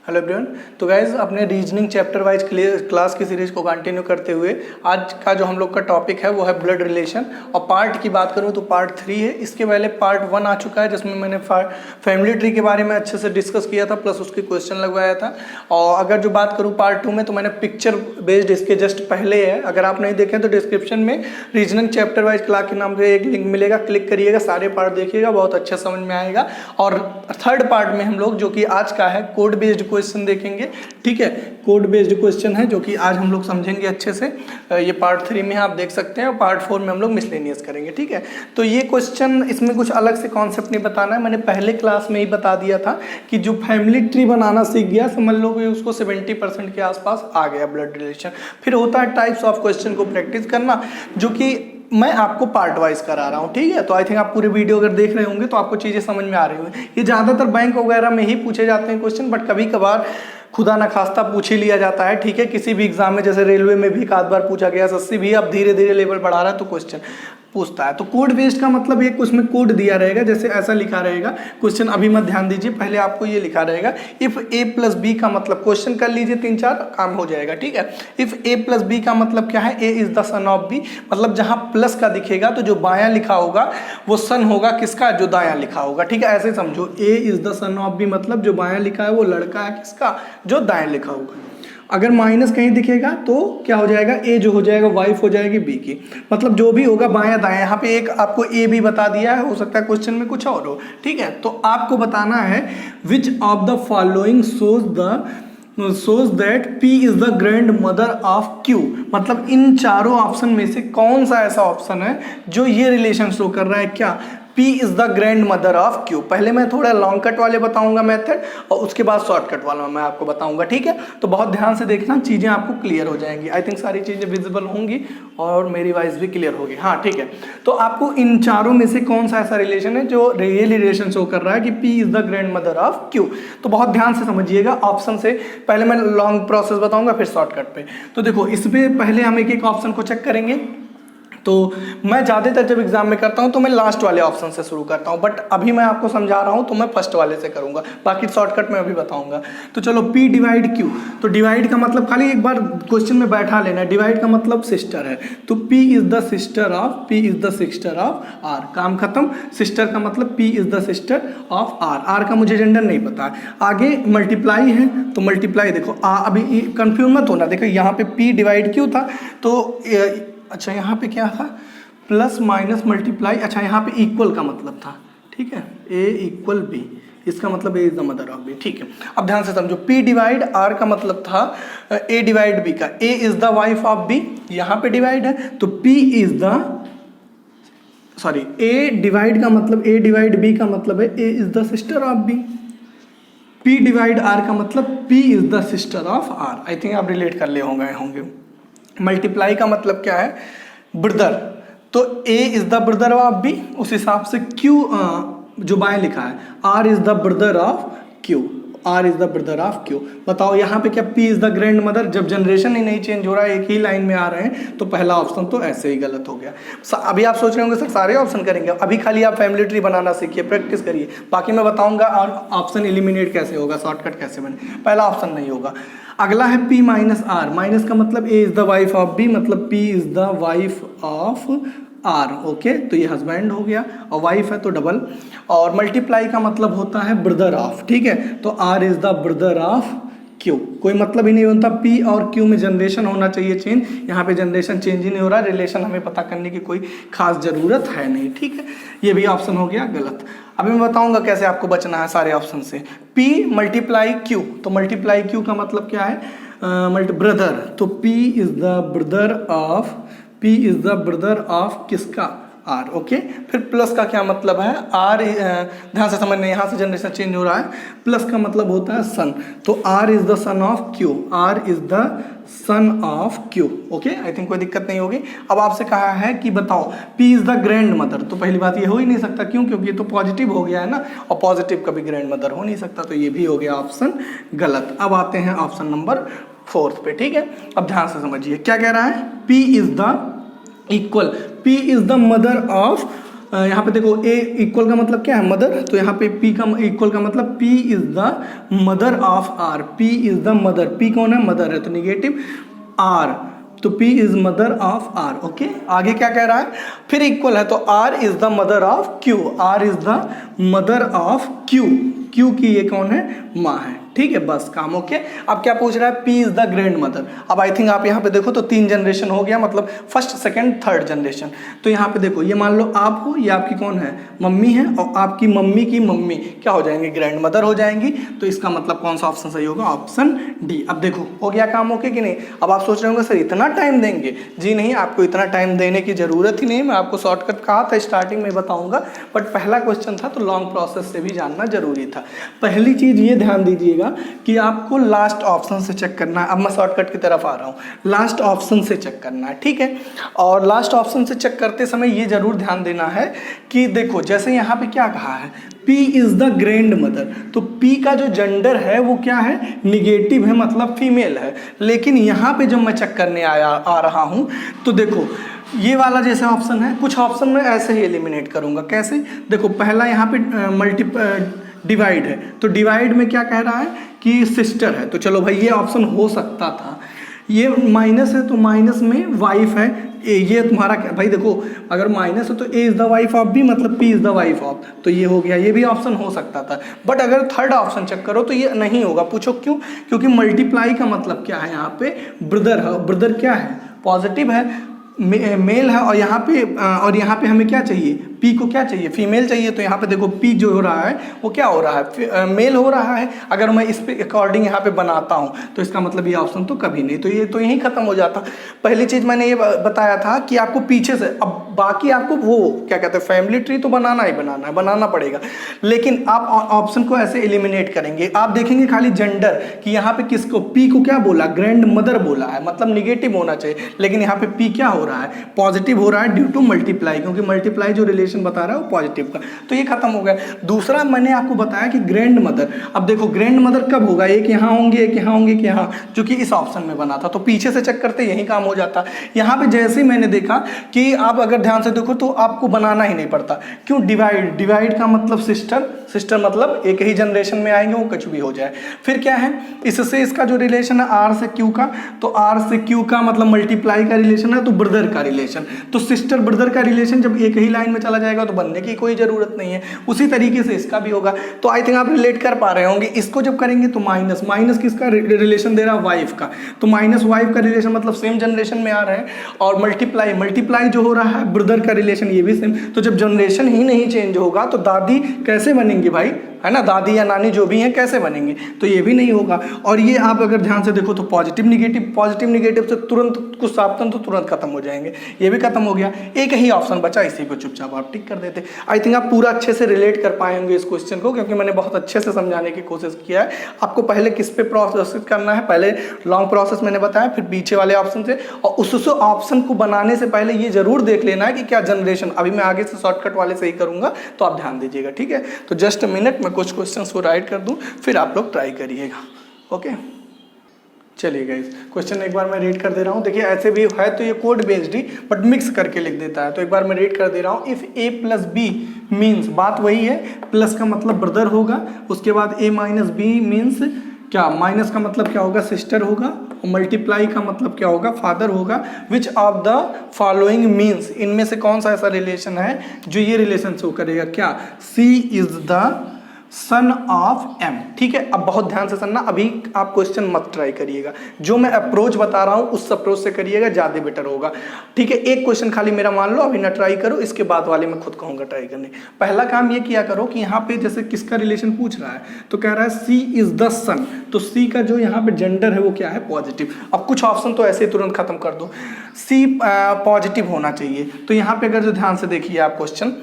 Hello everyone. तो guys अपने reasoning chapter wise class की सीरीज को कंटिन्यू करते हुए आज का जो हम लोग का टॉपिक है वो है ब्लड रिलेशन। और पार्ट की बात करूँ तो पार्ट 3 है। इसके पहले पार्ट 1 आ चुका है जिसमें मैंने फैमिली ट्री के बारे में अच्छे से डिस्कस किया था, प्लस उसके क्वेश्चन लगवाया था। और अगर जो बात करूँ पार्ट 2 में तो मैंने पिक्चर बेस्ड इसके जस्ट पहले है। अगर आप नहीं देखें तो डिस्क्रिप्शन में रीजनिंग चैप्टर वाइज क्लास के नाम से एक लिंक मिलेगा, क्लिक करिएगा, सारे पार्ट देखिएगा, बहुत अच्छा समझ में आएगा। और थर्ड पार्ट में हम लोग जो कि आज का है कोड बेस्ड क्वेश्चन देखेंगे। ठीक है, कोड बेस्ड क्वेश्चन है जो कि आज हम लोग समझेंगे अच्छे से। ये पार्ट 3 में आप देख सकते हैं और पार्ट 4 में हम लोग मिसलेनियस करेंगे। ठीक है, तो ये क्वेश्चन इसमें कुछ अलग से कॉन्सेप्ट नहीं बताना है, मैंने पहले क्लास में ही बता दिया था कि जो फैमिली ट्री बनाना सीख गया समझ लो कि उसको 70% के आसपास आ गया ब्लड रिलेशन। फिर होता है टाइप्स ऑफ क्वेश्चन को प्रैक्टिस करना, जो कि मैं आपको पार्ट वाइज करा रहा हूँ। ठीक है, तो आई थिंक आप पूरे वीडियो अगर देख रहे होंगे तो आपको चीज़ें समझ में आ रही होंगी। ये ज़्यादातर बैंक वगैरह में ही पूछे जाते हैं क्वेश्चन, बट कभी कभार खुदा न खास्ता पूछ ही लिया जाता है। ठीक है, किसी भी एग्जाम में, जैसे रेलवे में भी एक आध बार पूछा गया, एसएससी भी अब धीरे धीरे लेवल बढ़ा रहा है तो क्वेश्चन पूछता है। तो कोड बेस्ड का मतलब एक उसमें कोड दिया रहेगा, जैसे ऐसा लिखा रहेगा क्वेश्चन। अभी मत ध्यान दीजिए, पहले आपको ये लिखा रहेगा इफ ए प्लस बी का मतलब, क्वेश्चन कर लीजिए 3-4 काम हो जाएगा। ठीक है, इफ ए प्लस बी का मतलब क्या है, A is the son of B. मतलब जहां प्लस का दिखेगा तो जो बायां लिखा होगा वो सन होगा किसका, जो दायां लिखा होगा। ठीक है, ऐसे समझो, A is the son of B मतलब जो बायां लिखा है वो लड़का है किसका, जो दायां लिखा होगा। अगर माइनस कहीं दिखेगा तो क्या हो जाएगा, ए जो हो जाएगा वाइफ हो जाएगी बी की। मतलब जो भी होगा बायां दायां। यहाँ पे एक आपको ए भी बता दिया है, हो सकता है क्वेश्चन में कुछ और हो। ठीक है, तो आपको बताना है which of the following shows that P is the grand mother of Q। मतलब इन चारों ऑप्शन में से कौन सा ऐसा ऑप्शन है जो ये रिलेशन शो कर रहा है, क्या P is the grand mother of Q। पहले मैं थोड़ा लॉन्ग कट वाले बताऊंगा मेथड, और उसके बाद शॉर्टकट वाला मैं आपको बताऊंगा। ठीक है, तो बहुत ध्यान से देखना, चीजें आपको क्लियर हो जाएंगी। आई थिंक सारी चीजें विजिबल होंगी और मेरी वॉइस भी क्लियर होगी। हाँ ठीक है, तो आपको इन चारों में से कौन सा ऐसा रिलेशन है जो रियल रिलेशन शो कर रहा है कि P is the grand mother of Q। तो बहुत ध्यान से समझिएगा। ऑप्शन से पहले मैं लॉन्ग प्रोसेस बताऊंगा, फिर शॉर्टकट पे। तो देखो, इसमें पहले हम एक एक ऑप्शन को चेक करेंगे। तो मैं ज़्यादातर जब एग्जाम में करता हूँ तो मैं लास्ट वाले ऑप्शन से शुरू करता हूँ, बट अभी मैं आपको समझा रहा हूँ तो मैं फर्स्ट वाले से करूँगा, बाकी शॉर्टकट में अभी बताऊँगा। तो चलो, P डिवाइड Q। तो डिवाइड का मतलब खाली एक बार क्वेश्चन में बैठा लेना है, डिवाइड का मतलब सिस्टर है। तो P is the sister of R। काम खत्म। सिस्टर का मतलब P is the sister of R। R का मुझे जेंडर नहीं पता है। आगे मल्टीप्लाई है तो मल्टीप्लाई देखो, अभी कंफ्यूज मत होना। देखो यहाँ पे P डिवाइड Q था तो अच्छा यहाँ पे क्या था, प्लस माइनस मल्टीप्लाई। अच्छा यहाँ पे इक्वल का मतलब था। ठीक है, A इक्वल B, इसका मतलब A is the mother of B। ठीक है, अब ध्यान से समझो, P डिवाइड R का मतलब था A डिवाइड B का, A is the wife of B। यहाँ पे डिवाइड है तो P is the, sorry, A divide का मतलब, A डिवाइड B का मतलब है A is the sister of B। P divide R का मतलब P is the sister of R। I think आप रिलेट कर ले होंगे। मल्टीप्लाई का मतलब क्या है, ब्रदर। तो A is the brother of B, उस हिसाब से Q जो बाएं लिखा है, R is the brother of Q। R is the brother of Q। बताओ यहाँ पे क्या P is the grand mother. जब जनरेशन ही नहीं चेंज हो रहा है, एक ही लाइन में आ रहे हैं, तो पहला ऑप्शन तो ऐसे ही गलत हो गया। अभी आप सोच रहे होंगे सर सारे ऑप्शन करेंगे, अभी खाली आप फैमिली ट्री बनाना सीखिए, प्रैक्टिस करिए, बाकी मैं बताऊंगा और ऑप्शन एलिमिनेट कैसे होगा, शॉर्टकट कैसे बने। पहला ऑप्शन नहीं होगा। अगला है P माइनस R। माइनस का मतलब A is the wife of B, मतलब P is the wife of R। Okay, तो ये हस्बैंड हो गया, और वाइफ है तो डबल। और मल्टीप्लाई का मतलब होता है ब्रदर ऑफ। ठीक है, तो R is the brother of Q। कोई मतलब ही नहीं होता, P और Q में जनरेशन होना चाहिए चेंज, यहाँ पे जनरेशन चेंज ही नहीं हो रहा, रिलेशन हमें पता करने की कोई खास जरूरत है नहीं। ठीक है, ये भी ऑप्शन हो गया गलत। अभी मैं बताऊंगा कैसे आपको बचना है सारे ऑप्शन से। P मल्टीप्लाई Q, तो मल्टीप्लाई Q का मतलब क्या है, ब्रदर। तो P is the brother of किसका, R। ओके, फिर प्लस का क्या मतलब है, R, ध्यान से समझना, यहाँ से जनरेशन चेंज हो रहा है। प्लस का मतलब होता है सन, तो R is the son of Q। R is the son of Q। Okay, I think कोई दिक्कत नहीं होगी। अब आपसे कहा है कि बताओ P is the grand mother. तो पहली बात ये हो ही नहीं सकता, क्यों, क्योंकि ये तो पॉजिटिव हो गया है ना, और पॉजिटिव कभी ग्रैंड मदर हो नहीं सकता, तो ये भी हो गया ऑप्शन गलत। अब आते हैं ऑप्शन नंबर 4 पे। ठीक है, अब ध्यान से समझिए क्या कह रहा है, P is the equal, P is the mother of यहाँ पे देखो ए इक्वल का मतलब क्या है, मदर, तो यहाँ पे पी का इक्वल का मतलब P is the mother of R, P is the mother, P कौन है, मदर है, तो निगेटिव आर, तो P is mother of R। Okay, आगे क्या कह रहा है, फिर इक्वल है तो R is the mother of Q, R is the mother of Q, Q की ये कौन है, माँ है। ठीक है, बस काम ओके। अब क्या पूछ रहा है, P is the grand mother. अब आई थिंक आप यहाँ पे देखो तो 3 जनरेशन हो गया, मतलब फर्स्ट सेकंड थर्ड जनरेशन। तो यहाँ पे देखो ये मान लो आप हो, ये आपकी कौन है, मम्मी है, और आपकी मम्मी की मम्मी क्या हो जाएंगे, ग्रैंड मदर हो जाएंगी। तो इसका मतलब कौन सा ऑप्शन सही होगा, ऑप्शन डी। अब देखो हो गया काम ओके कि नहीं। अब आप सोच रहे होंगे सर इतना टाइम देंगे, जी नहीं, आपको इतना टाइम देने की जरूरत ही नहीं। मैं आपको शॉर्टकट कहा था स्टार्टिंग में बताऊंगा, बट पहला क्वेश्चन था तो लॉन्ग प्रोसेस से भी जानना जरूरी था। पहली चीज ये ध्यान दीजिएगा कि आपको लास्ट ऑप्शन से चेक करना है। अब मैं शॉर्टकट की तरफ आ रहा हूँ, लास्ट ऑप्शन से चेक करना है, ठीक है। और लास्ट ऑप्शन से चेक करते समय ये जरूर ध्यान देना है कि देखो जैसे यहाँ पे क्या कहा है, P is the grand mother, तो P का जो जेंडर है वो क्या है, निगेटिव है, मतलब फीमेल है। लेकिन यहाँ पे जब मैं चेक करने आ रहा हूँ तो देखो ये वाला जैसे ऑप्शन है, कुछ ऑप्शन में ऐसे ही एलिमिनेट करूंगा। कैसे, देखो पहला यहाँ पे डिवाइड है, तो डिवाइड में क्या कह रहा है कि सिस्टर है, तो चलो भाई ये ऑप्शन हो सकता था। ये माइनस है तो माइनस में वाइफ है, ये तुम्हारा क्या भाई, देखो अगर माइनस है तो A is the wife of B, मतलब P is the wife of, तो ये हो गया, ये भी ऑप्शन हो सकता था। बट अगर थर्ड ऑप्शन चेक करो तो ये नहीं होगा। पूछो क्यों, क्योंकि मल्टीप्लाई का मतलब क्या है, यहाँ पे ब्रदर है, ब्रदर क्या है, पॉजिटिव है, मेल है, और यहाँ पे हमें क्या चाहिए, पी को क्या चाहिए, फीमेल चाहिए। तो यहाँ पे देखो पी जो हो रहा है वो क्या हो रहा है, मेल हो रहा है। अगर मैं इस पे अकॉर्डिंग यहाँ पे बनाता हूँ तो इसका मतलब ये ऑप्शन तो कभी नहीं, तो ये तो यहीं खत्म हो जाता। पहली चीज मैंने ये बताया था कि आपको पीछे से, अब बाकी आपको वो क्या कहते हैं, फैमिली ट्री तो बनाना ही बनाना है, बनाना पड़ेगा। लेकिन आप ऑप्शन को ऐसे एलिमिनेट करेंगे, आप देखेंगे खाली जेंडर कि यहाँ पे किसको, पी को क्या बोला, ग्रैंड मदर बोला है, मतलब निगेटिव होना चाहिए। लेकिन यहाँ पे पी क्या हो रहा है, पॉजिटिव हो रहा है ड्यू टू मल्टीप्लाई, क्योंकि मल्टीप्लाई जो रिलेशन बता रहा है वो पॉजिटिव का, तो ये खत्म हो गया। दूसरा मैंने आपको बताया कि ग्रैंड मदर, अब देखो ग्रैंड मदर कब होगा, एक यहाँ होंगे, एक यहाँ होंगे, कि यहाँ, जो कि इस ऑप्शन में बना था, तो पीछे से चेक करते यही काम हो जाता। यहाँ पे जैसे ही मैंने देखा कि आप अगर ध्यान से देखो तो आपको बनाना ही नहीं पड़ता। क्यों, डिवाइड, डिवाइड का मतलब सिस्टर, सिस्टर मतलब एक ही जनरेशन में आएंगे, वो कुछ भी हो जाए। फिर क्या है, इससे इसका जो रिलेशन है आर से क्यू का, तो आर से क्यू का मतलब मल्टीप्लाई का रिलेशन है, तो ब्रदर का रिलेशन, तो सिस्टर ब्रदर का रिलेशन जब एक ही लाइन में चला जाएगा तो बनने की कोई जरूरत नहीं है। उसी तरीके से इसका भी होगा। तो आई थिंक आप रिलेट कर पा रहे होंगे। इसको जब करेंगे तो माइनस, माइनस किसका रिलेशन दे रहा है, वाइफ का, तो माइनस वाइफ का रिलेशन मतलब सेम जनरेशन में आ रहे हैं। और मल्टीप्लाई, मल्टीप्लाई जो हो रहा है ब्रदर का रिलेशन, ये भी सेम। तो जब जनरेशन ही नहीं चेंज होगा तो दादी कैसे बनेंगी भाई, है ना, दादी या नानी जो भी हैं कैसे बनेंगे, तो ये भी नहीं होगा। और ये आप अगर ध्यान से देखो तो पॉजिटिव निगेटिव, पॉजिटिव निगेटिव से तुरंत कुछ सावधान तो तुरंत खत्म हो जाएंगे, ये भी खत्म हो गया। एक ही ऑप्शन बचा, इसी को चुपचाप आप टिक कर देते। आई थिंक आप पूरा अच्छे से रिलेट कर पाएंगे इस क्वेश्चन को, क्योंकि मैंने बहुत अच्छे से समझाने की कोशिश किया है। आपको पहले किस पे प्रोसेस करना है, पहले लॉन्ग प्रोसेस मैंने बताया, फिर पीछे वाले ऑप्शन से, और उस ऑप्शन को बनाने से पहले ये जरूर देख लेना है कि क्या जनरेशन, अभी मैं आगे से शॉर्टकट वाले से ही करूंगा, तो आप ध्यान दीजिएगा, ठीक है। तो जस्ट मिनट में कुछ क्वेश्चंस को राइट कर दूं, फिर आप लोग ट्राई करिएगा, ओके। चलिए गाइस, क्वेश्चन एक बार मैं रीड कर दे रहा हूँ। देखिए ऐसे भी है तो ये code based he, but mix करके लिख देता है। तो एक बार मैं रीड कर दे रहा हूँ। If A plus B means, बात वही है, प्लस का मतलब ब्रदर होगा, उसके बाद ए माइनस बी मीन्स क्या, माइनस का मतलब क्या होगा, सिस्टर होगा, और मल्टीप्लाई का मतलब क्या होगा, फादर होगा। Which of the following means, इनमें से कौन सा ऐसा रिलेशन है जो ये रिलेशन शो करेगा, क्या, C is the son of M, ठीक है। अब बहुत ध्यान से सुनना, अभी आप क्वेश्चन मत ट्राई करिएगा, जो मैं अप्रोच बता रहा हूं उस अप्रोच से करिएगा, ज्यादा बेटर होगा, ठीक है। एक क्वेश्चन खाली मेरा मान लो, अभी ना ट्राई करो, इसके बाद वाले मैं खुद कहूंगा ट्राई करने। पहला काम ये किया करो कि यहाँ पे जैसे किसका रिलेशन पूछ रहा है, तो कह रहा है सी इज द सन, तो सी का जो यहाँ पे जेंडर है वो क्या है, पॉजिटिव। अब कुछ ऑप्शन तो ऐसे तुरंत खत्म कर दो, सी पॉजिटिव होना चाहिए, तो यहाँ पे अगर जो ध्यान से देखिए आप क्वेश्चन,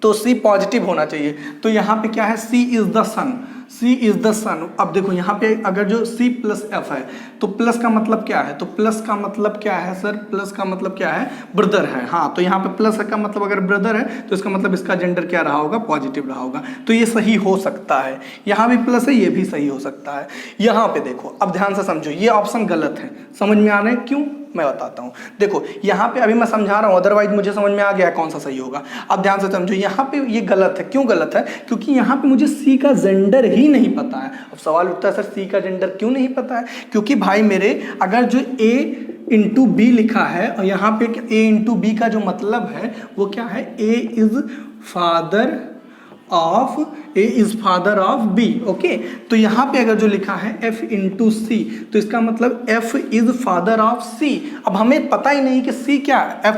तो सी पॉजिटिव होना चाहिए। तो यहाँ पे क्या है, C is the son, C is the son. अब देखो यहाँ पे अगर जो सी प्लस एफ है, तो प्लस का मतलब क्या है, तो प्लस का मतलब क्या है सर, प्लस का मतलब क्या है, ब्रदर है। हाँ, तो यहाँ पे प्लस का मतलब अगर ब्रदर है तो इसका मतलब इसका जेंडर क्या रहा होगा, पॉजिटिव रहा होगा। तो ये सही हो सकता है, यहाँ भी प्लस है, ये भी सही हो सकता है। यहाँ पे देखो, अब ध्यान से समझो, ये ऑप्शन गलत है, समझ में आ रहा है क्यों, मैं बताता हूँ। देखो यहाँ पे अभी मैं समझा रहा हूँ, अदरवाइज मुझे समझ में आ गया कौन सा सही होगा। अब ध्यान से समझो, यहाँ पे ये गलत है। क्यों गलत है? क्योंकि यहाँ पे मुझे सी का जेंडर ही नहीं पता है। अब सवाल उठता है सर सी का जेंडर क्यों नहीं पता है? क्योंकि भाई मेरे अगर जो ए इंटू बी लिखा है और यहाँ पे ए इंटू बी का जो मतलब है वो क्या है, A is father of B. Okay, तो यहाँ पे अगर जो लिखा है f इंटू सी, तो इसका मतलब f इज फादर ऑफ सी। अब हमें पता ही नहीं कि c क्या है,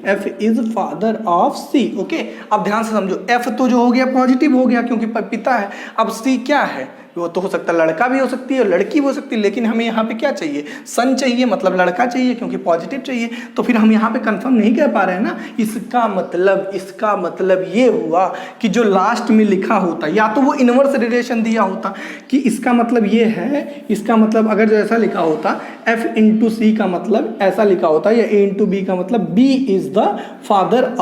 f is father of C. Okay, अब ध्यान से समझो, f तो जो हो गया पॉजिटिव हो गया क्योंकि पिता है। अब c क्या है? वो तो हो सकता है लड़का भी हो सकती है, लड़की भी हो सकती है, लेकिन हमें यहाँ पे क्या चाहिए, सन चाहिए, मतलब लड़का चाहिए क्योंकि पॉजिटिव चाहिए। तो फिर हम यहाँ पे कंफर्म नहीं कह पा रहे हैं ना। इसका मतलब ये हुआ कि जो लास्ट में लिखा होता, या तो वो इनवर्स रिलेशन दिया होता कि इसका मतलब ये है, इसका मतलब अगर जो ऐसा लिखा होता f इंटू सी का मतलब ऐसा लिखा होता, या a इंटू बी का मतलब b is the father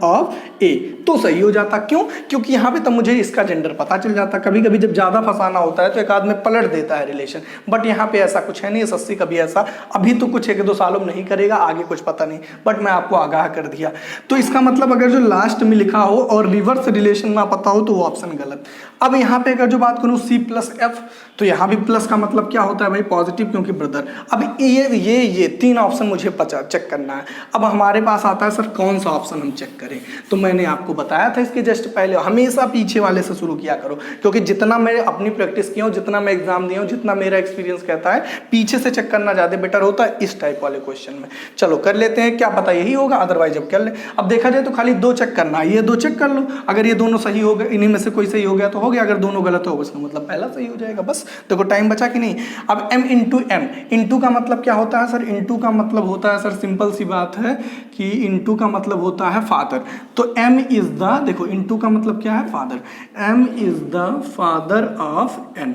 of A, तो सही हो जाता। क्यों? क्योंकि यहाँ पे तब मुझे इसका जेंडर पता चल जाता। कभी कभी जब ज़्यादा फंसाना होता है तो एक आदमी पलट देता है रिलेशन, बट यहाँ पे ऐसा कुछ है नहीं। सस्सी कभी ऐसा अभी तो कुछ 1-2 सालों में नहीं करेगा, आगे कुछ पता नहीं, बट मैं आपको आगाह कर दिया। तो इसका मतलब अगर जो लास्ट में लिखा हो और रिवर्स रिलेशन ना पता हो तो वो ऑप्शन गलत। अब यहाँ पे अगर जो बात करूँ C प्लस F, तो यहाँ भी प्लस का मतलब क्या होता है भाई, पॉजिटिव, क्योंकि ब्रदर। अब ये 3 ऑप्शन मुझे चेक करना है। अब हमारे पास आता है सर कौन सा ऑप्शन हम चेक करें, तो मैंने आपको बताया था इसके जस्ट पहले, हमेशा पीछे वाले से शुरू किया करो, क्योंकि जितना मैं अपनी प्रैक्टिस किया हूँ, जितना मैं एग्जाम दिया हूँ, जितना मेरा एक्सपीरियंस कहता है, पीछे से चेक करना ज़्यादा बेटर होता है इस टाइप वाले क्वेश्चन में। चलो कर लेते हैं, क्या पता यही होगा, अदरवाइज अब कर ले। अब देखा जाए तो खाली 2 चेक करना है, ये 2 चेक कर लो, अगर ये दोनों सही हो गए, इन्हीं में से कोई सही हो गया तो हो गया, अगर दोनों गलत हो उसका मतलब पहला सही हो जाएगा। बस देखो टाइम बचा कि नहीं। अब m इंटू एम, इंटू का मतलब क्या होता है सर, इंटू का मतलब होता है सर, सिंपल सी बात है कि इंटू का मतलब होता है फादर। तो m इज द, देखो इंटू का मतलब क्या है, father, m is the father of n।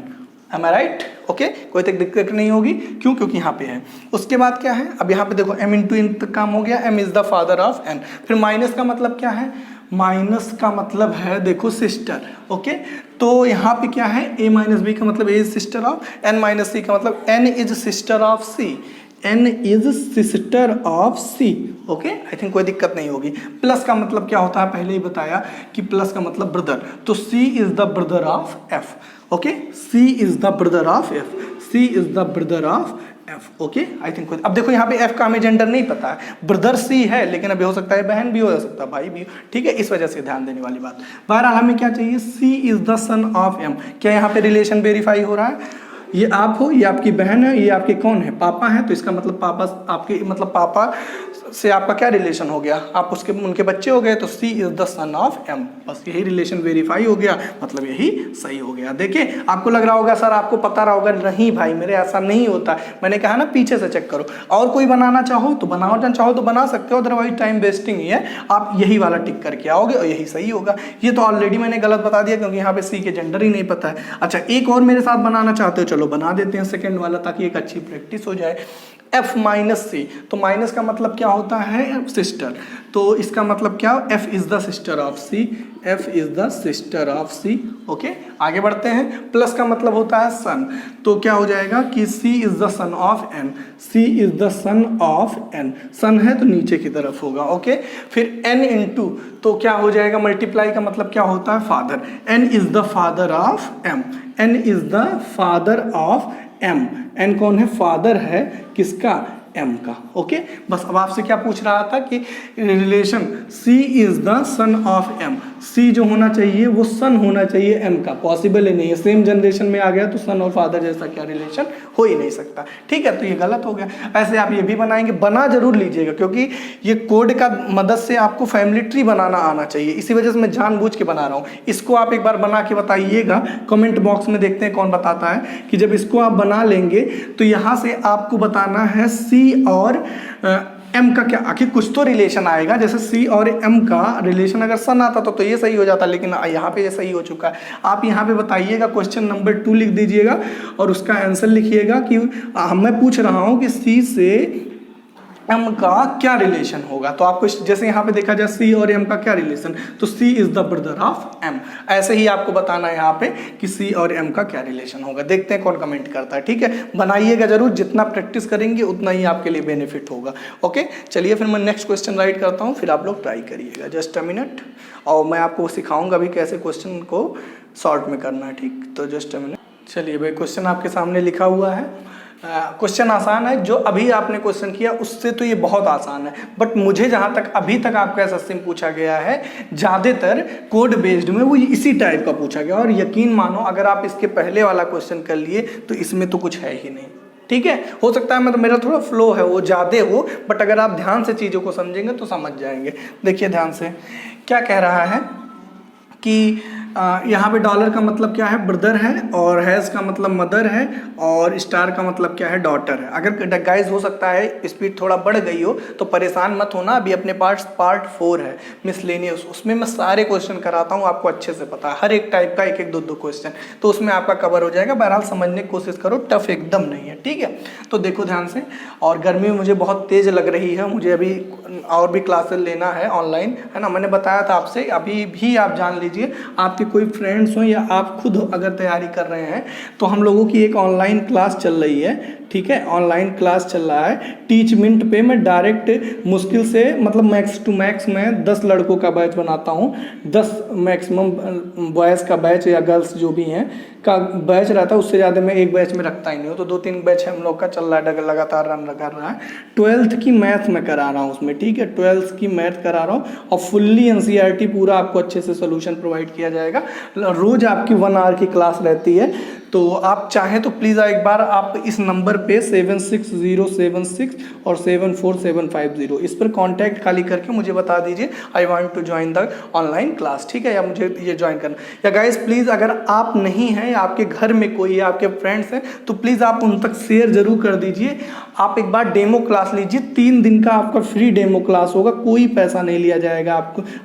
Am I right? Okay, कोई तक दिक्कत नहीं होगी। क्यों? क्योंकि यहाँ पे है। उसके बाद क्या है, अब यहाँ पे देखो m इंटू n तक काम हो गया, m is the father of n। फिर माइनस का मतलब क्या है, माइनस का मतलब है देखो सिस्टर। ओके, तो यहाँ पे क्या है, a माइनस बी का मतलब a is sister of, n minus C का मतलब n is sister of c, n is sister of c। Okay, I think कोई दिक्कत नहीं होगी। प्लस का मतलब क्या होता है, पहले ही बताया कि प्लस का मतलब ब्रदर, तो c is the brother of f। Okay, c is the brother of f, c is the brother of f। Okay, I think अब देखो यहाँ पे f का हमें जेंडर नहीं पता है, ब्रदर c है, लेकिन अभी हो सकता है बहन भी हो सकता है भाई भी, ठीक है, इस वजह से ध्यान देने वाली बात। बहरहाल हमें क्या चाहिए, c is the son of m। क्या यहाँ पे रिलेशन वेरीफाई हो रहा है, ये आप हो, ये आपकी बहन है, ये आपके कौन है, पापा है, तो इसका मतलब पापा आपके मतलब पापा से आपका क्या रिलेशन हो गया, आप उसके उनके बच्चे हो गए, तो C is the son of M। बस यही रिलेशन वेरीफाई हो गया, मतलब यही सही हो गया। देखिए आपको लग रहा होगा सर आपको पता रहा होगा, नहीं भाई मेरे ऐसा नहीं होता, मैंने कहा ना पीछे से चेक करो। और कोई बनाना चाहो तो बनाओ, चाहो तो बना सकते हो, अदरवाइज टाइम वेस्टिंग ही है। आप यही वाला टिक करके आओगे और यही सही होगा। ये तो ऑलरेडी मैंने गलत बता दिया क्योंकि यहाँ पे C के जेंडर ही नहीं पता है। अच्छा, एक और मेरे साथ बनाना चाहते हो, चलो बना देते हैं सेकेंड वाला, ताकि एक अच्छी प्रैक्टिस हो जाए। F माइनस सी, तो माइनस का मतलब क्या होता है, सिस्टर, तो इसका मतलब क्या, F is the sister of C, F is the sister of C। Okay, आगे बढ़ते हैं। प्लस का मतलब होता है सन, तो क्या हो जाएगा कि C is the son of N, C is the son of N, सन है तो नीचे की तरफ होगा। ओके, फिर N इंटू, तो क्या हो जाएगा, मल्टीप्लाई का मतलब क्या होता है, father, N is the father of M, N is the father of M। N कौन है, फादर है किसका, M का। ओके, बस अब आपसे क्या पूछ रहा था कि relation C is the son of M, C जो होना चाहिए वो सन होना चाहिए M का, पॉसिबल ही नहीं है, सेम जनरेशन में आ गया तो सन और फादर जैसा क्या रिलेशन हो ही नहीं सकता। ठीक है, तो ये गलत हो गया। ऐसे आप ये भी बनाएंगे, बना जरूर लीजिएगा, क्योंकि ये कोड का मदद से आपको फैमिली ट्री बनाना आना चाहिए, इसी वजह से मैं जानबूझ के बना रहा हूँ। इसको आप एक बार बना के बताइएगा, कमेंट बॉक्स में देखते हैं कौन बताता है कि जब इसको आप बना लेंगे तो यहाँ से आपको बताना है C और M का क्या, आखिर कुछ तो रिलेशन आएगा। जैसे C और M का रिलेशन अगर सन आता तो ये सही हो जाता, लेकिन यहाँ पे ये सही हो चुका है। आप यहाँ पे बताइएगा, क्वेश्चन नंबर 2 लिख दीजिएगा और उसका आंसर लिखिएगा कि मैं पूछ रहा हूँ कि C से एम का क्या रिलेशन होगा। तो आपको जैसे यहाँ पे देखा जाए सी और एम का क्या रिलेशन, तो C is the brother of M. ऐसे ही आपको बताना है यहाँ पे कि सी और एम का क्या रिलेशन होगा। देखते हैं कौन कमेंट करता है, ठीक है। बनाइएगा जरूर, जितना प्रैक्टिस करेंगे उतना ही आपके लिए बेनिफिट होगा। ओके, चलिए फिर मैं नेक्स्ट क्वेश्चन राइट करता हूँ, फिर आप लोग ट्राई करिएगा। जस्ट अ मिनट, और मैं आपको सिखाऊंगा भी कैसे क्वेश्चन को शॉर्ट में करना है, ठीक। तो जस्ट अ मिनट, चलिए भाई क्वेश्चन आपके सामने लिखा हुआ है। क्वेश्चन आसान है, जो अभी आपने क्वेश्चन किया उससे तो ये बहुत आसान है, बट मुझे जहाँ तक अभी तक आपका एसएससी में पूछा गया है ज़्यादातर कोड बेस्ड में वो इसी टाइप का पूछा गया। और यकीन मानो अगर आप इसके पहले वाला क्वेश्चन कर लिए तो इसमें तो कुछ है ही नहीं, ठीक है। हो सकता है मतलब मेरा थोड़ा फ्लो है वो ज़्यादा हो, बट अगर आप ध्यान से चीज़ों को समझेंगे तो समझ जाएंगे। देखिए ध्यान से, क्या कह रहा है कि यहाँ पे डॉलर का मतलब क्या है, ब्रदर है, और हैज़ का मतलब मदर है, और स्टार का मतलब क्या है, डॉटर है। अगर गाइस हो सकता है स्पीड थोड़ा बढ़ गई हो तो परेशान मत होना, अभी अपने पार्ट 4 है मिसलेनियस, उसमें मैं सारे क्वेश्चन कराता हूँ, आपको अच्छे से पता है हर एक टाइप का एक एक दो क्वेश्चन, तो उसमें आपका कवर हो जाएगा। बहरहाल समझने की कोशिश करो, टफ एकदम नहीं है, ठीक है। तो देखो ध्यान से, और गर्मी मुझे बहुत तेज़ लग रही है, मुझे अभी और भी क्लासेस लेना है ऑनलाइन, है ना। मैंने बताया था आपसे, अभी भी आप जान लीजिए, आपके कोई फ्रेंड्स हो या आप खुद अगर तैयारी कर रहे हैं तो हम लोगों की एक ऑनलाइन क्लास चल रही है, ठीक है। ऑनलाइन क्लास चल रहा है टीच मिनट पे। मैं डायरेक्ट मुश्किल से मतलब मैक्स टू मैक्स मैं 10 लड़कों का बैच बनाता हूँ, 10 मैक्सिमम बॉयज़ का बैच या गर्ल्स जो भी हैं का बैच रहता है, उससे ज़्यादा मैं एक बैच में रखता ही नहीं हूँ। तो 2-3 बैच हम लोग का चल रहा है, लगातार रन कर रहा है। 12th की मैथ में करा रहा हूँ उसमें, ठीक है। 12th की मैथ करा रहा हूँ और फुल्ली एनसीईआरटी पूरा आपको अच्छे से सोल्यूशन प्रोवाइड किया जाएगा। रोज़ आपकी 1 आवर की क्लास रहती है, तो आप चाहें तो प्लीज़ एक बार आप इस नंबर पे 76076 और 74750 इस पर कांटेक्ट खाली करके मुझे बता दीजिए I want to join the online class, ठीक है, या मुझे ये ज्वाइन करना। या गाइस प्लीज़ अगर आप नहीं हैं, आपके घर में कोई है, आपके फ्रेंड्स हैं, तो प्लीज़ आप उन तक शेयर जरूर कर दीजिए। आप एक बार डेमो क्लास लीजिए, 3 दिन का आपका फ्री डेमो क्लास होगा, कोई पैसा नहीं लिया जाएगा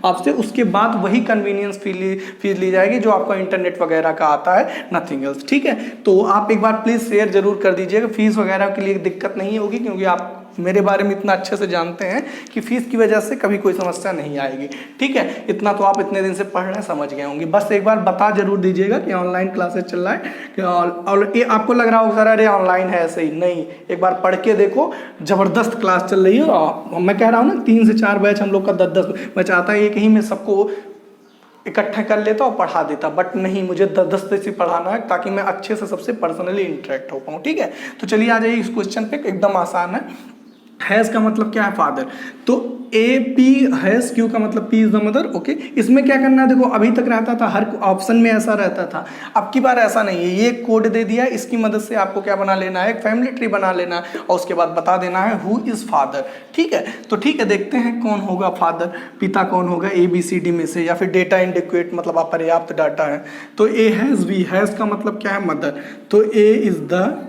आपसे। उसके बाद वही कन्वीनियंस फीस ली जाएगी जो आपका इंटरनेट वगैरह का आता है, नथिंग एल्स, ठीक है। तो आप एक बार प्लीज़ शेयर जरूर कर दीजिएगा। फीस वगैरह के लिए दिक्कत नहीं होगी, क्योंकि आप मेरे बारे में इतना अच्छे से जानते हैं कि फीस की वजह से कभी कोई समस्या नहीं आएगी, ठीक है। इतना तो आप इतने दिन से पढ़ रहे हैं, समझ गए होंगे। बस एक बार बता जरूर दीजिएगा कि ऑनलाइन क्लासेस चल रहा है, और ये आपको लग रहा होगा सर अरे ऑनलाइन है, ऐसे ही नहीं, एक बार पढ़ के देखो, ज़बरदस्त क्लास चल रही है। और मैं कह रहा हूँ ना 3 से 4 बैच हम लोग का 10-10, मैं चाहता है कि कहीं मैं सबको इकट्ठा कर लेता और पढ़ा देता, बट नहीं, मुझे 10-10 से पढ़ाना है ताकि मैं अच्छे से सबसे पर्सनली इंटरेक्ट हो पाऊँ, ठीक है। तो चलिए आ जाइए इस क्वेश्चन पे, एकदम आसान है। हैज़ का मतलब क्या है, फादर, तो ए पी हैज़, क्यू का मतलब P is the mother, okay. इसमें क्या करना है, देखो अभी तक रहता था हर ऑप्शन में ऐसा रहता था, अब की बार ऐसा नहीं है, ये कोड दे दिया, इसकी मदद से आपको क्या बना लेना है, एक फैमिली ट्री बना लेना है, और उसके बाद बता देना है हु इज फादर, ठीक है। तो ठीक है, देखते हैं कौन होगा फादर, पिता कौन होगा ABCD में से, या फिर डेटा इनडेक्वेट मतलब अपर्याप्त डाटा है। तो ए हैज़ भी, हैज़ का मतलब क्या है, मदर, तो ए इज द,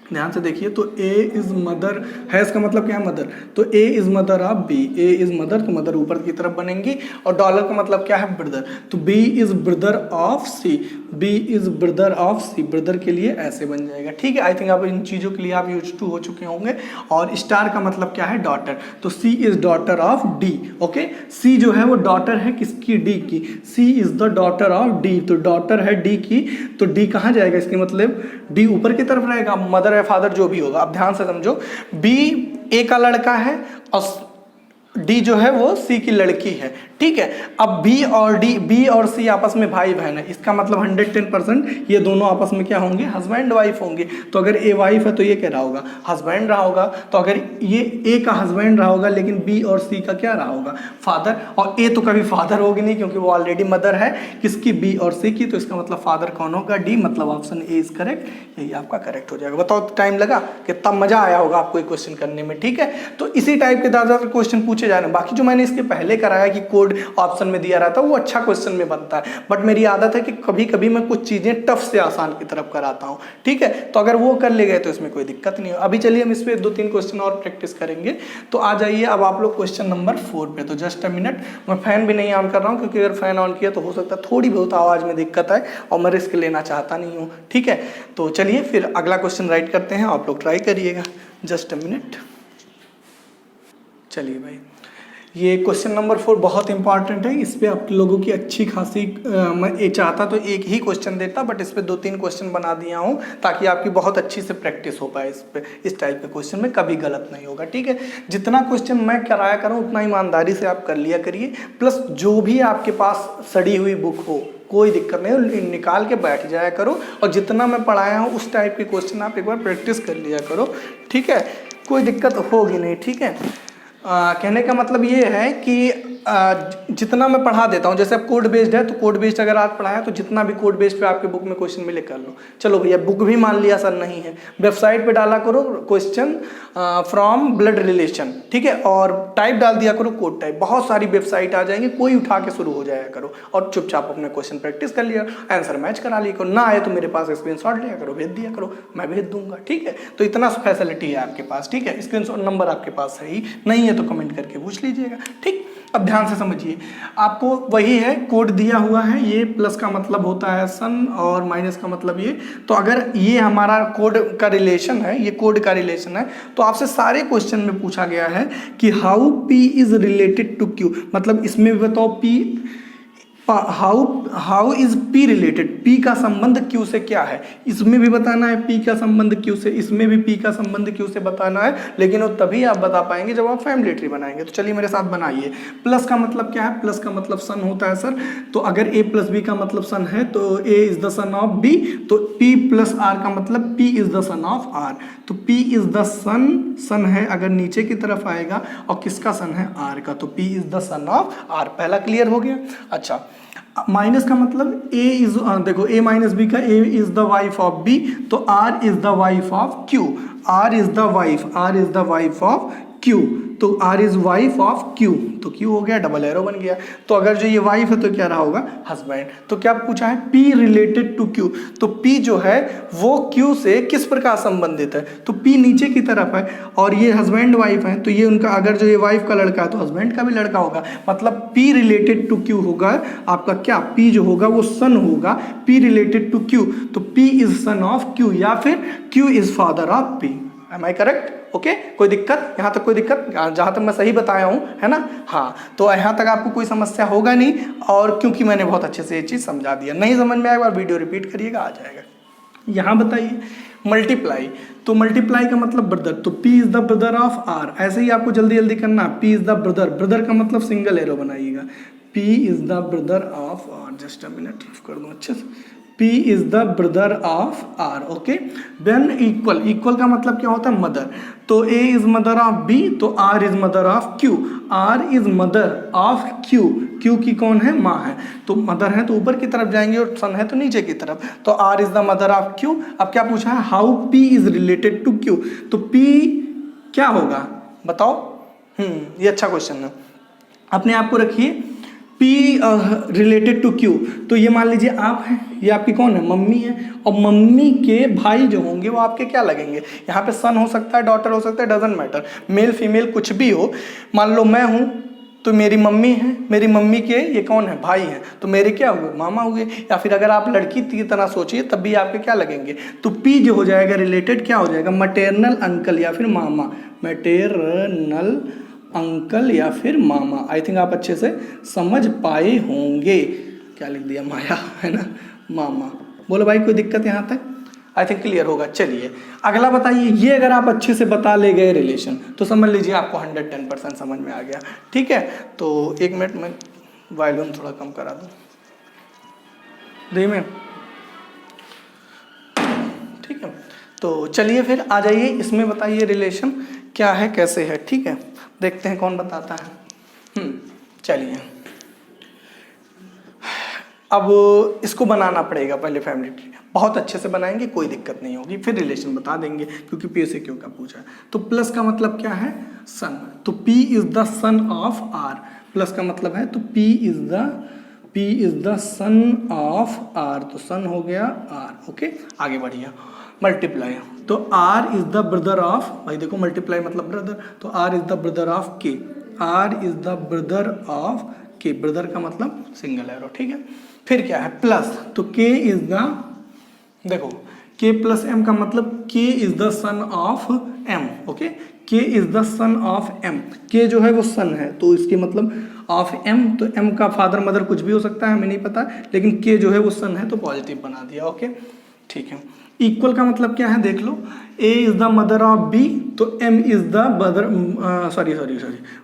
ध्यान से देखिए, तो ए इज मदर, हैज़ का मतलब क्या है, मदर, तो A is mother of B, A is mother, तो मदर ऊपर की तरफ बनेंगी। और डॉलर का मतलब क्या है, ब्रदर, तो B is brother of C, B is brother of C, brother के लिए ऐसे बन जाएगा, ठीक है। आई थिंक आप इन चीज़ों के लिए आप यूज टू हो चुके होंगे। और स्टार का मतलब क्या है, डॉटर, तो C is daughter of D, okay. C जो है वो डॉटर है किसकी, डी की, C is the daughter of D, तो डॉटर है डी की, तो डी कहाँ जाएगा, इसके मतलब डी ऊपर की तरफ रहेगा, मदर या फादर जो भी होगा। अब ध्यान से समझो, बी ए का लड़का है और डी जो है वो सी की लड़की है, ठीक है। अब बी और सी आपस में भाई बहन है, इसका मतलब 110% ये दोनों आपस में क्या होंगे, हस्बैंड वाइफ होंगे। तो अगर ए वाइफ है तो ये क्या रहा होगा, हस्बैंड रहा होगा। तो अगर ये ए का हस्बैंड रहा होगा, लेकिन बी और सी का क्या रहा होगा, फादर। और ए तो कभी फादर होगी नहीं, क्योंकि वो ऑलरेडी मदर है किसकी, बी और सी की, तो इसका मतलब फादर कौन होगा, डी, मतलब ऑप्शन ए इज करेक्ट, यही आपका करेक्ट हो जाएगा। बताओ टाइम लगा, कितना मजा आया होगा आपको ये क्वेश्चन करने में, ठीक है। तो इसी टाइप के ज़्यादातर क्वेश्चन पूछे जाने, बाकी जो मैंने इसके पहले कराया कि कोड ऑप्शन में दिया रहता है वो अच्छा क्वेश्चन में बनता है, बट मेरी आदत है कि कभी कभी मैं कुछ चीजें टफ से आसान की तरफ कराता हूं, ठीक है। तो अगर वो कर ले गए तो इसमें कोई दिक्कत नहीं हो। अभी चलिए हम इस पे 2-3 क्वेश्चन और प्रैक्टिस करेंगे। तो आ जाइए अब आप लोग क्वेश्चन नंबर 4 पे। तो जस्ट अ मिनट, मैं फैन भी नहीं ऑन कर रहा हूँ, क्योंकि अगर फैन ऑन किया तो हो सकता है थोड़ी बहुत आवाज में दिक्कत है, और मैं रिस्क लेना चाहता नहीं हूँ, ठीक है। तो चलिए फिर अगला क्वेश्चन राइट करते हैं, आप लोग ट्राई करिएगा। जस्ट अ मिनट, चलिए भाई, ये क्वेश्चन नंबर 4 बहुत इंपॉर्टेंट है। इस पे आप लोगों की अच्छी खासी मैं चाहता तो एक ही क्वेश्चन देता, बट इस पे 2-3 क्वेश्चन बना दिया हूँ ताकि आपकी बहुत अच्छी से प्रैक्टिस हो पाए। इस पे इस टाइप के क्वेश्चन में कभी गलत नहीं होगा, ठीक है। जितना क्वेश्चन मैं कराया करूँ उतना ईमानदारी से आप कर लिया करिए, प्लस जो भी आपके पास सड़ी हुई बुक हो कोई दिक्कत नहीं हो, निकाल के बैठ जाया करो, और जितना मैं पढ़ाया हूँ उस टाइप के क्वेश्चन आप एक बार प्रैक्टिस कर लिया करो, ठीक है। कोई दिक्कत होगी नहीं, ठीक है। कहने का मतलब ये है कि जितना मैं पढ़ा देता हूँ, जैसे अब कोड बेस्ड है तो कोड बेस्ड अगर आप पढ़ाया तो जितना भी कोड बेस्ड पे आपके बुक में क्वेश्चन मिले कर लो। चलो भैया, बुक भी मान लिया सर नहीं है, वेबसाइट पे डाला करो क्वेश्चन फ्रॉम ब्लड रिलेशन, ठीक है, और टाइप डाल दिया करो कोड टाइप, बहुत सारी वेबसाइट आ जाएंगी, कोई उठा के शुरू हो जाया करो और चुपचाप अपने क्वेश्चन प्रैक्टिस कर लिया, आंसर मैच करा लिया करो। ना आए तो मेरे पास स्क्रीनशॉट लिया करो, भेज दिया करो, मैं भेज दूंगा, ठीक है। तो इतना फैसिलिटी है आपके पास, ठीक है। स्क्रीनशॉट नंबर आपके पास है ही नहीं है तो कमेंट करके पूछ लीजिएगा, ठीक। अब ध्यान से समझिए, आपको वही है, कोड दिया हुआ है, ये प्लस का मतलब होता है सन और माइनस का मतलब ये। तो अगर ये हमारा कोड का रिलेशन है, ये कोड का रिलेशन है, तो आपसे सारे क्वेश्चन में पूछा गया है कि how P is related to Q, मतलब इसमें भी बताओ P how is P related, P का संबंध क्यू से क्या है, इसमें भी बताना है पी का संबंध क्यू से, इसमें भी पी का संबंध क्यू से बताना है, लेकिन वो तभी आप बता पाएंगे जब आप फैमिली ट्री बनाएंगे। तो चलिए मेरे साथ बनाइए। प्लस का मतलब क्या है, प्लस का मतलब सन होता है सर, तो अगर ए प्लस बी का मतलब सन है तो A is the son of B, तो पी प्लस आर का मतलब P is the son of R, तो पी इज द सन है अगर नीचे की तरफ आएगा, और किसका सन है, आर का, तो P is the son of R. पहला क्लियर हो गया। अच्छा, माइनस का मतलब ए इज, देखो ए माइनस बी का A is the wife of B, तो R is the wife of Q, R is the wife of Q, तो R is wife of Q, तो क्यू हो गया, डबल एरो बन गया। तो अगर जो ये वाइफ है तो क्या रहा होगा, हस्बैंड। तो क्या पूछा है, पी रिलेटेड टू क्यू, तो पी जो है वो क्यू से किस प्रकार संबंधित है, तो पी नीचे की तरफ है और ये हस्बैंड वाइफ है, तो ये उनका, अगर जो ये वाइफ का लड़का है तो हस्बैंड का भी लड़का होगा, मतलब पी रिलेटेड टू क्यू होगा आपका क्या, पी जो होगा वो सन होगा, पी रिलेटेड टू क्यू, तो P is son of Q, या फिर Q is father of P. Am I correct? Okay, कोई दिक्कत, यहाँ तक कोई दिक्कत, जहाँ तक मैं सही बताया हूँ, है ना। हाँ, तो यहाँ तक आपको कोई समस्या होगा नहीं, और क्योंकि मैंने बहुत अच्छे से ये चीज़ समझा दिया। नहीं समझ में आए एक बार वीडियो रिपीट करिएगा, आ जाएगा। यहाँ बताइए मल्टीप्लाई, तो मल्टीप्लाई का मतलब ब्रदर, तो P is the brother of R, ऐसे ही आपको जल्दी जल्दी करना, P is the brother, brother का मतलब सिंगल एरो बनाइएगा, P is the brother of R, just a minute कर दूँ अच्छे से, P is the brother of R, okay. Than equal, equal का मतलब क्या होता है, मदर, तो A is mother of B, तो R is mother of Q, R is mother of Q, Q की कौन है, माँ है, तो मदर है तो ऊपर की तरफ जाएंगे और सन है तो नीचे की तरफ, तो R is the mother of Q। अब क्या पूछा है, how P is related to Q, तो P क्या होगा बताओ, ये अच्छा क्वेश्चन है, अपने आप को रखिए। P रिलेटेड टू Q, तो ये मान लीजिए आप हैं, ये आपकी कौन है, मम्मी है, और मम्मी के भाई जो होंगे वो आपके क्या लगेंगे, यहाँ पे सन हो सकता है, डॉटर हो सकता है, डजंट मैटर, मेल फीमेल कुछ भी हो। मान लो मैं हूँ तो मेरी मम्मी है, मेरी मम्मी के ये कौन है, भाई हैं, तो मेरे क्या हुए, मामा हुए। या फिर अगर आप लड़की की तरह सोचिए तब भी आपके क्या लगेंगे, तो P जो हो जाएगा रिलेटेड क्या हो जाएगा, मैटरनल अंकल या फिर मामा, मैटरनल अंकल या फिर मामा। आई थिंक आप अच्छे से समझ पाए होंगे। क्या लिख दिया, माया, है ना, मामा। बोलो भाई, कोई दिक्कत यहाँ तक? आई थिंक क्लियर होगा। चलिए अगला बताइए, ये अगर आप अच्छे से बता ले गए रिलेशन तो समझ लीजिए आपको 110% समझ में आ गया, ठीक है। तो एक मिनट में वॉल्यूम थोड़ा कम करा दूँ, धीमे, ठीक है। तो चलिए फिर आ जाइए, इसमें बताइए रिलेशन क्या है, कैसे है, ठीक है। देखते हैं कौन बताता है। चलिए अब इसको बनाना पड़ेगा पहले, फैमिली ट्री बहुत अच्छे से बनाएंगे, कोई दिक्कत नहीं होगी, फिर रिलेशन बता देंगे क्योंकि P से क्यों का पूछा है। तो प्लस का मतलब क्या है, सन, तो P is the son of R, plus का मतलब है तो P is the son of R, तो सन हो गया R, ओके। आगे बढ़िए, मल्टीप्लाई, तो R is the brother of, भाई देखो मल्टीप्लाई मतलब ब्रदर, तो R is the brother of K, R is the brother of K, brother का मतलब सिंगल एरो, ठीक है। फिर क्या है, प्लस, तो K इज द, देखो K प्लस M का मतलब K is the son of M, okay. K is the son of M, K जो है वो सन है, तो इसके मतलब ऑफ एम, तो एम का फादर मदर कुछ भी हो सकता है, हमें नहीं पता, लेकिन के जो है वो सन है तो पॉजिटिव बना दिया, ओके ठीक है। इक्वल का मतलब क्या है देख लो, A is the mother of B, तो M is the mother, sorry,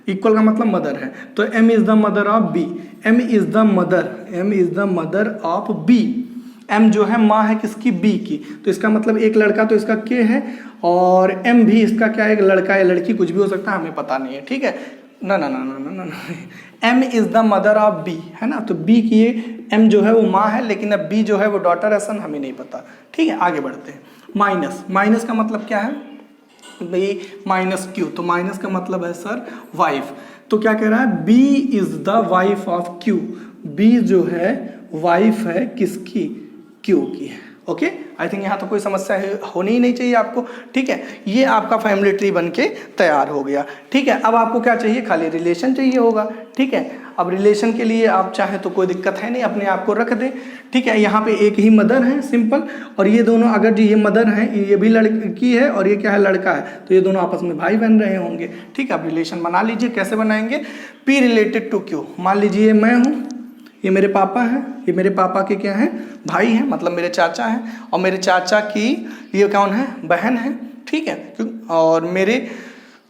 equal का मतलब मदर है, तो M is the mother of B, M is the mother of B, M जो है माँ है किसकी, बी की, तो इसका मतलब एक लड़का तो इसका के है, और एम भी इसका क्या है, एक लड़का या लड़की कुछ भी हो सकता है, हमें पता नहीं है, ठीक है ना ना ना ना ना ना, ना। M is the mother of B है ना, तो बी की एम जो है वो माँ है, लेकिन अब बी जो है वो डॉटर है, सन हमें नहीं पता, ठीक है। आगे बढ़ते हैं। माइनस का मतलब क्या है भाई, माइनस क्यू, तो माइनस का मतलब है सर वाइफ, तो क्या कह रहा है, B is the wife of Q, B जो है वाइफ है किसकी, क्यू की है, ओके। आई थिंक यहाँ तो कोई समस्या होनी ही नहीं चाहिए आपको, ठीक है। ये आपका फैमिली ट्री बन के तैयार हो गया, ठीक है। अब आपको क्या चाहिए, खाली रिलेशन चाहिए होगा, ठीक है। अब रिलेशन के लिए आप चाहें तो कोई दिक्कत है नहीं, अपने आप को रख दें, ठीक है। यहाँ पे एक ही मदर है सिंपल, और ये दोनों अगर ये मदर है, ये भी लड़की है और ये क्या है, लड़का है, तो ये दोनों आपस में भाई बन रहे होंगे, ठीक है। अब रिलेशन बना लीजिए, कैसे बनाएंगे, पी रिलेटेड टू क्यू, मान लीजिए मैं हूँ, ये मेरे पापा हैं, ये मेरे पापा के क्या हैं, भाई हैं, मतलब मेरे चाचा हैं, और मेरे चाचा की ये कौन है, बहन है, ठीक है। और मेरे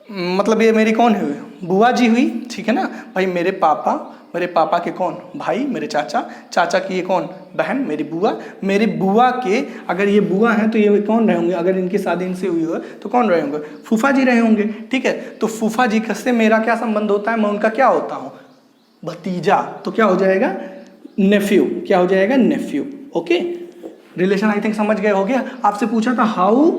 मतलब ये मेरी कौन है, बुआ जी हुई, ठीक है ना भाई। मेरे पापा के कौन, भाई, मेरे चाचा की ये कौन, बहन, मेरी बुआ के अगर ये बुआ हैं तो ये कौन रहे होंगे, अगर इनकी शादी इनसे हुई हो तो कौन रहे होंगे, फूफा जी रहे होंगे, ठीक है। तो फूफा जी से मेरा क्या संबंध होता है, मैं उनका क्या होता हूँ, भतीजा, तो क्या हो जाएगा, नेफ्यू, क्या हो जाएगा, nephew, okay. Relation I think समझ गए हो गया। आपसे पूछा था हाउ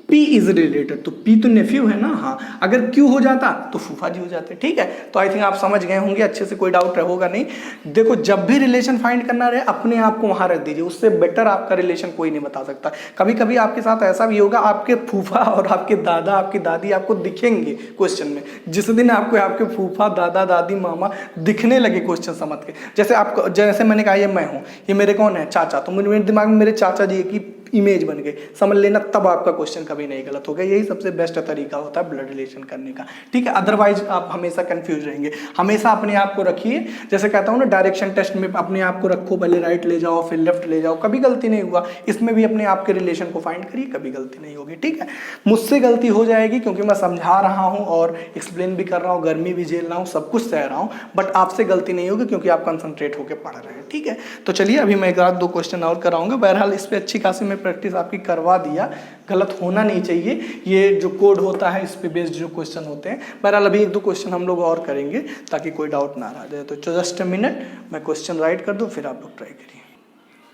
P इज रिलेटेड, तो P तो नेफ्यू है ना, हाँ। अगर Q हो जाता तो फूफा जी हो जाते, ठीक है। तो आई थिंक आप समझ गए होंगे अच्छे से, कोई डाउट होगा नहीं। देखो जब भी रिलेशन फाइंड करना रहे, अपने आप को वहां रख दीजिए, उससे बेटर आपका रिलेशन कोई नहीं बता सकता। कभी कभी आपके साथ ऐसा भी होगा, आपके फूफा और आपके दादा, आपकी दादी आपको दिखेंगे क्वेश्चन में, जिस दिन आपको आपके फूफा, दादा, दादी, मामा दिखने लगे क्वेश्चन समझ के, जैसे आपको, जैसे मैंने कहा ये मैं हूँ, ये मेरे कौन है, चाचा, तो मेरे दिमाग में मेरे चाचा जी की इमेज बन गई, समझ लेना, तब आपका क्वेश्चन कभी नहीं गलत होगा। यही सबसे बेस्ट तरीका होता है ब्लड रिलेशन करने का, ठीक है। अदरवाइज आप हमेशा कंफ्यूज रहेंगे। हमेशा अपने आप को रखिए, जैसे कहता हूँ ना, डायरेक्शन टेस्ट में अपने आप को रखो, पहले राइट ले जाओ फिर लेफ्ट ले जाओ, कभी गलती नहीं हुआ। इसमें भी अपने आप के रिलेशन को फाइंड करिए, कभी गलती नहीं होगी, ठीक है। मुझसे गलती हो जाएगी क्योंकि मैं समझा रहा हूँ और एक्सप्लेन भी कर रहा हूँ, गर्मी भी झेल रहा हूँ, सब कुछ सह रहा हूँ, बट आपसे गलती नहीं होगी क्योंकि आप कंसंट्रेट होकर पढ़ रहे हैं, ठीक है। तो चलिए अभी मैं एक आध दो क्वेश्चन और कराऊंगा। बहरहाल इस पर अच्छी खासी मैं प्रैक्टिस आपकी करवा दिया, गलत होना नहीं चाहिए। ये जो कोड होता है इस पे बेस्ड जो क्वेश्चन होते हैं, बहरहाल अभी एक दो क्वेश्चन हम लोग और करेंगे ताकि कोई डाउट ना रह जाए। तो जस्ट अ मिनट, मैं क्वेश्चन राइट कर दूं, फिर आप लोग ट्राई करिए।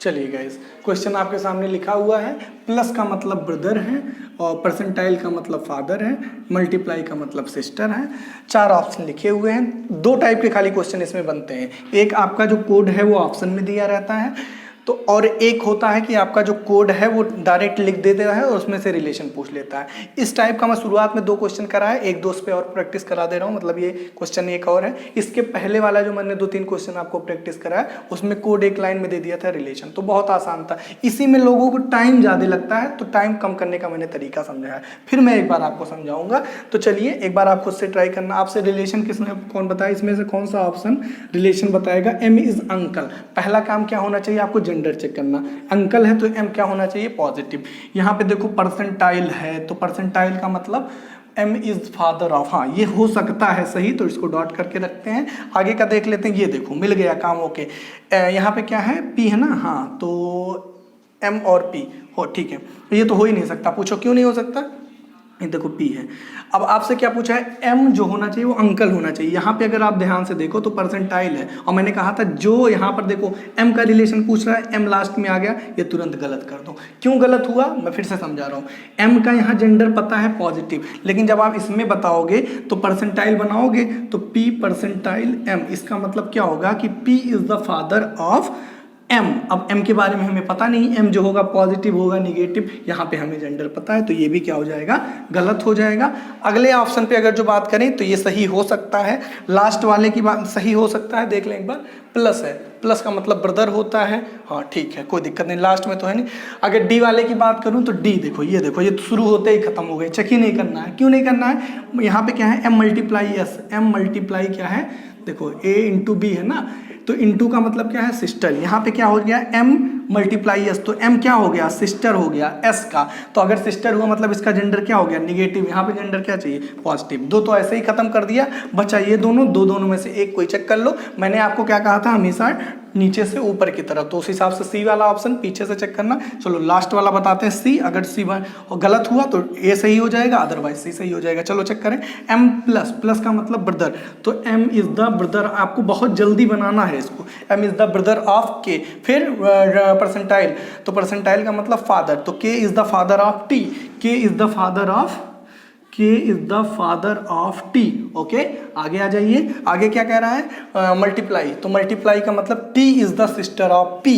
चलिए गाइस, क्वेश्चन आपके सामने लिखा हुआ है, प्लस का मतलब ब्रदर है, और परसेंटाइल का मतलब फादर है, मल्टीप्लाई का मतलब सिस्टर है। 4 ऑप्शन लिखे हुए हैं। 2 टाइप के खाली क्वेश्चन इसमें बनते हैं, एक आपका जो कोड है वो ऑप्शन में दिया रहता है, तो और एक होता है कि आपका जो कोड है वो डायरेक्ट लिख देता है और उसमें से रिलेशन पूछ लेता है। इस टाइप का मैं शुरुआत में 2 क्वेश्चन कराया, एक दो पे और प्रैक्टिस करा दे रहा हूँ, मतलब ये क्वेश्चन एक और है। इसके पहले वाला जो मैंने 2-3 क्वेश्चन आपको प्रैक्टिस कराया, उसमें कोड एक लाइन में दे दिया था रिलेशन, तो बहुत आसान था। इसी में लोगों को टाइम ज़्यादा लगता है, तो टाइम कम करने का मैंने तरीका समझाया, फिर मैं एक बार आपको समझाऊंगा। तो चलिए एक बार आप खुद से ट्राई करना। आपसे रिलेशन किसने कौन बताया, इसमें से कौन सा ऑप्शन रिलेशन बताएगा, एम इज अंकल। पहला काम क्या होना चाहिए आपको, जेंडर चेक करना। अंकल है तो एम क्या होना चाहिए, पॉजिटिव। यहाँ पे देखो परसेंटाइल है, तो परसेंटाइल का मतलब एम इज फादर ऑफ, हाँ ये हो सकता है सही, तो इसको डॉट करके रखते हैं। आगे का देख लेते हैं, ये देखो मिल गया काम, ओके। यहाँ पे क्या है, पी है ना, हाँ तो एम और पी हो, ठीक है। ये तो हो ही नहीं सकता, पूछो क्यों नहीं हो सकता, ये देखो P है। अब आपसे क्या पूछा है, M जो होना चाहिए वो अंकल होना चाहिए। यहाँ पे अगर आप ध्यान से देखो तो परसेंटाइल है, और मैंने कहा था जो यहाँ पर देखो M का रिलेशन पूछ रहा है, M लास्ट में आ गया, ये तुरंत गलत कर दो। क्यों गलत हुआ, मैं फिर से समझा रहा हूँ। M का यहाँ जेंडर पता है पॉजिटिव, लेकिन जब आप इसमें बताओगे तो परसेंटाइल बनाओगे तो P परसेंटाइल M, इसका मतलब क्या होगा कि P is the father of M, अब एम के बारे में हमें पता नहीं, एम जो होगा पॉजिटिव होगा निगेटिव, यहाँ पे हमें जेंडर पता है तो ये भी क्या हो जाएगा, गलत हो जाएगा। अगले ऑप्शन पे अगर जो बात करें तो ये सही हो सकता है, लास्ट वाले की बात सही हो सकता है, देख लें एक बार, प्लस है, प्लस का मतलब ब्रदर होता है, हाँ ठीक है कोई दिक्कत नहीं, लास्ट में तो है नहीं। अगर डी वाले की बात करूँ तो डी देखो ये तो शुरू होते ही खत्म हो गए, चेक ही नहीं करना है, क्यों नहीं करना है, यहाँ पे क्या है M multiply S, M multiply क्या है देखो ए इंटू बी है ना, तो इंटू का मतलब क्या है सिस्टर, यहाँ पे क्या हो गया एम मल्टीप्लाई एस, तो एम क्या हो गया सिस्टर हो गया एस का, तो अगर सिस्टर हुआ मतलब इसका जेंडर क्या हो गया निगेटिव, यहाँ पे जेंडर क्या चाहिए पॉजिटिव, दो तो ऐसे ही खत्म कर दिया, बचा ये दोनों, दोनों में से एक कोई चेक कर लो। मैंने आपको क्या कहा था हमेशा नीचे से ऊपर की तरफ, तो उस हिसाब से सी वाला ऑप्शन पीछे से चेक करना। चलो लास्ट वाला बताते हैं सी, अगर सी गलत हुआ तो ए सही हो जाएगा, अदरवाइज सी सही हो जाएगा। चलो चेक करें, एम प्लस, प्लस का मतलब ब्रदर, तो एम इज द ब्रदर, आपको बहुत जल्दी बनाना है इसको, M is the brother of K, फिर परसेंटाइल, तो परसेंटाइल का मतलब फादर, तो K is the father of T, K is the father of, K is the father of T। Okay आगे आ जाइए, आगे क्या कह रहा है मल्टीप्लाई, तो मल्टीप्लाई का मतलब T is the sister of P,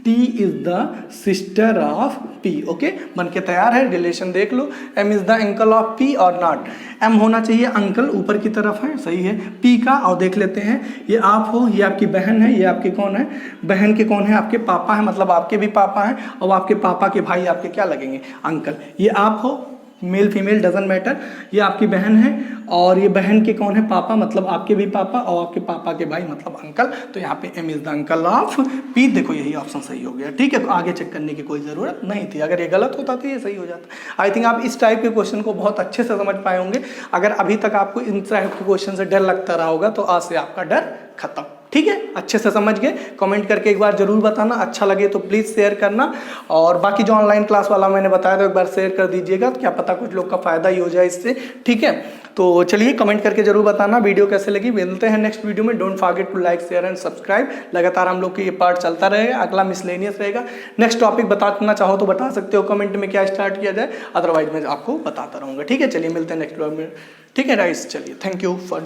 T is the sister of P। Okay बन के तैयार है, रिलेशन देख लो, M is the uncle of P और नॉट, M होना चाहिए अंकल ऊपर की तरफ है, सही है, P का, और देख लेते हैं ये आप हो, ये आपकी बहन है, ये आपके कौन है, बहन के कौन है आपके पापा है, मतलब आपके भी पापा हैं, और आपके पापा के भाई आपके क्या लगेंगे अंकल, ये आप हो, मेल फीमेल डजंट मैटर, ये आपकी बहन है, और ये बहन के कौन है पापा, मतलब आपके भी पापा, और आपके पापा के भाई मतलब अंकल, तो यहाँ पे M is the uncle of P, देखो यही ऑप्शन सही हो गया, ठीक है, तो आगे चेक करने की कोई ज़रूरत नहीं थी, अगर ये गलत होता तो ये सही हो जाता। आई थिंक आप इस टाइप के क्वेश्चन को बहुत अच्छे से समझ पाए होंगे, अगर अभी तक आपको इन टाइप के क्वेश्चन से डर लगता रहा होगा तो आज से आपका डर खत्म, ठीक है, अच्छे से समझ गए, कमेंट करके एक बार जरूर बताना, अच्छा लगे तो प्लीज़ शेयर करना, और बाकी जो ऑनलाइन क्लास वाला मैंने बताया था एक बार शेयर कर दीजिएगा, तो क्या पता कुछ लोग का फायदा ही हो जाए इससे, ठीक है। तो चलिए कमेंट करके जरूर बताना वीडियो कैसे लगी, मिलते हैं नेक्स्ट वीडियो में, don't forget to like share and subscribe, लगातार हम लोग के ये पार्ट चलता रहेगा, अगला मिसलेनियस रहेगा, नेक्स्ट टॉपिक बताना चाहो तो बता सकते हो कमेंट में क्या स्टार्ट किया जाए, अदरवाइज मैं आपको बताता रहूँगा, ठीक है। चलिए मिलते हैं नेक्स्ट वीडियो में, ठीक है गाइस, चलिए थैंक यू फॉर